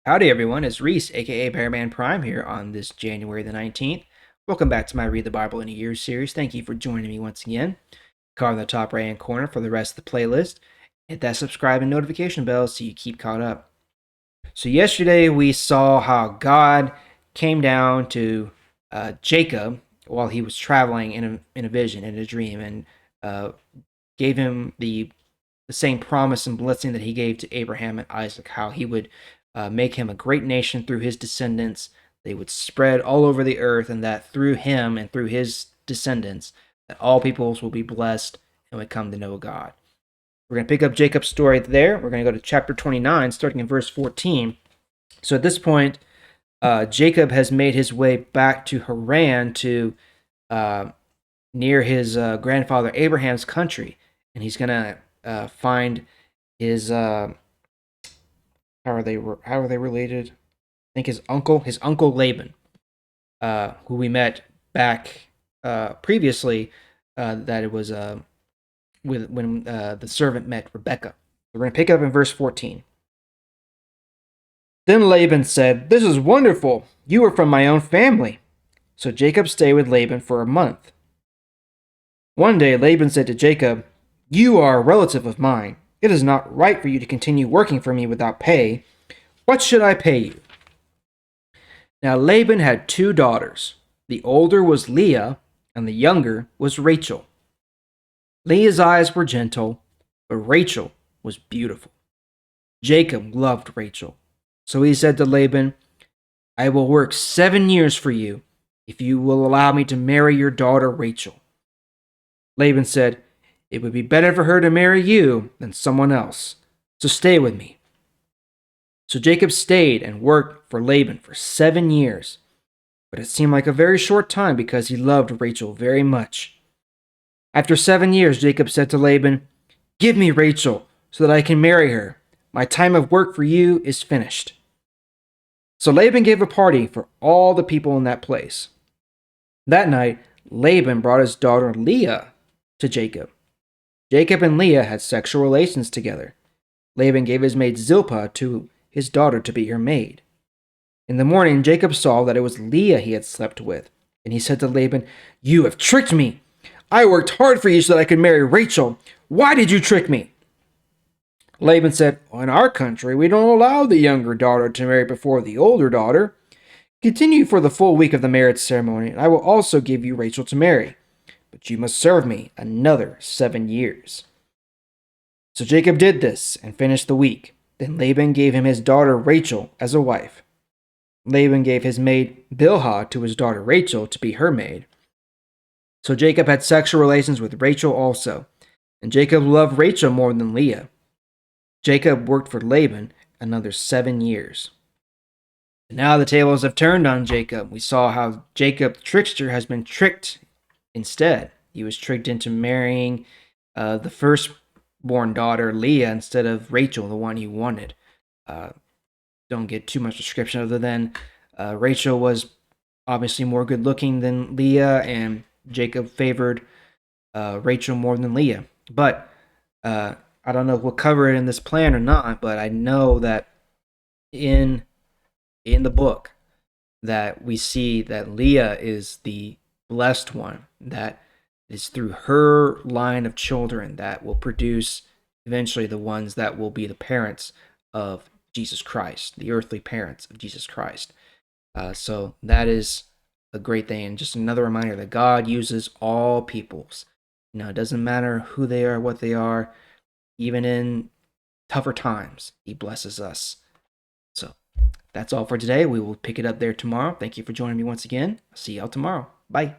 Howdy everyone, it's Reese, aka Bearman Prime here on this January the 19th. Welcome back to my Read the Bible in a Year series. Thank you for joining me once again. Card in the top right hand corner for the rest of the playlist. Hit that subscribe and notification bell so you keep caught up. So yesterday we saw how God came down to Jacob while he was traveling in a vision, in a dream, and uh, gave him the same promise and blessing that he gave to Abraham and Isaac, how he would make him a great nation through his descendants. They would spread all over the earth, and that through him and through his descendants, that all peoples will be blessed and would come to know God. We're going to pick up Jacob's story there. We're going to go to chapter 29, starting in verse 14. So at this point, Jacob has made his way back to Haran to near his grandfather Abraham's country, and he's going to find his how are they related? I think his uncle Laban, who we met back previously. That it was when the servant met Rebekah. We're going to pick up in verse 14. Then Laban said, "This is wonderful. You are from my own family." So Jacob stayed with Laban for a month. One day Laban said to Jacob, "You are a relative of mine. It is not right for you to continue working for me without pay. What should I pay you?" Now Laban had two daughters. The older was Leah, and the younger was Rachel. Leah's eyes were gentle, but Rachel was beautiful. Jacob loved Rachel. So he said to Laban, "I will work 7 years for you if you will allow me to marry your daughter Rachel." Laban said, "It would be better for her to marry you than someone else, so stay with me." So Jacob stayed and worked for Laban for 7 years, but it seemed like a very short time because he loved Rachel very much. After 7 years, Jacob said to Laban, "Give me Rachel so that I can marry her. My time of work for you is finished." So Laban gave a party for all the people in that place. That night, Laban brought his daughter Leah to Jacob. Jacob and Leah had sexual relations together. Laban gave his maid Zilpah to his daughter to be her maid. In the morning, Jacob saw that it was Leah he had slept with, and he said to Laban, "You have tricked me. I worked hard for you so that I could marry Rachel. Why did you trick me?" Laban said, "In our country, we don't allow the younger daughter to marry before the older daughter. Continue for the full week of the marriage ceremony, and I will also give you Rachel to marry. But you must serve me another 7 years." So Jacob did this and finished the week. Then Laban gave him his daughter Rachel as a wife. Laban gave his maid Bilhah to his daughter Rachel to be her maid. So Jacob had sexual relations with Rachel also, and Jacob loved Rachel more than Leah. Jacob worked for Laban another 7 years. And now the tables have turned on Jacob. We saw how Jacob, the trickster, has been tricked instead. He was tricked into marrying the firstborn daughter, Leah, instead of Rachel, the one he wanted. Don't get too much description other than Rachel was obviously more good looking than Leah, and Jacob favored Rachel more than Leah. But I don't know if we'll cover it in this plan or not, but I know that in the book that we see that Leah is the blessed one, that is through her line of children that will produce eventually the ones that will be the parents of Jesus Christ, the earthly parents of Jesus Christ. So that is a great thing, and just another reminder that God uses all peoples. It doesn't matter who they are, what they are, even in tougher times, He blesses us. So that's all for today. We will pick it up there tomorrow. Thank you for joining me once again. I'll see y'all tomorrow. Bye.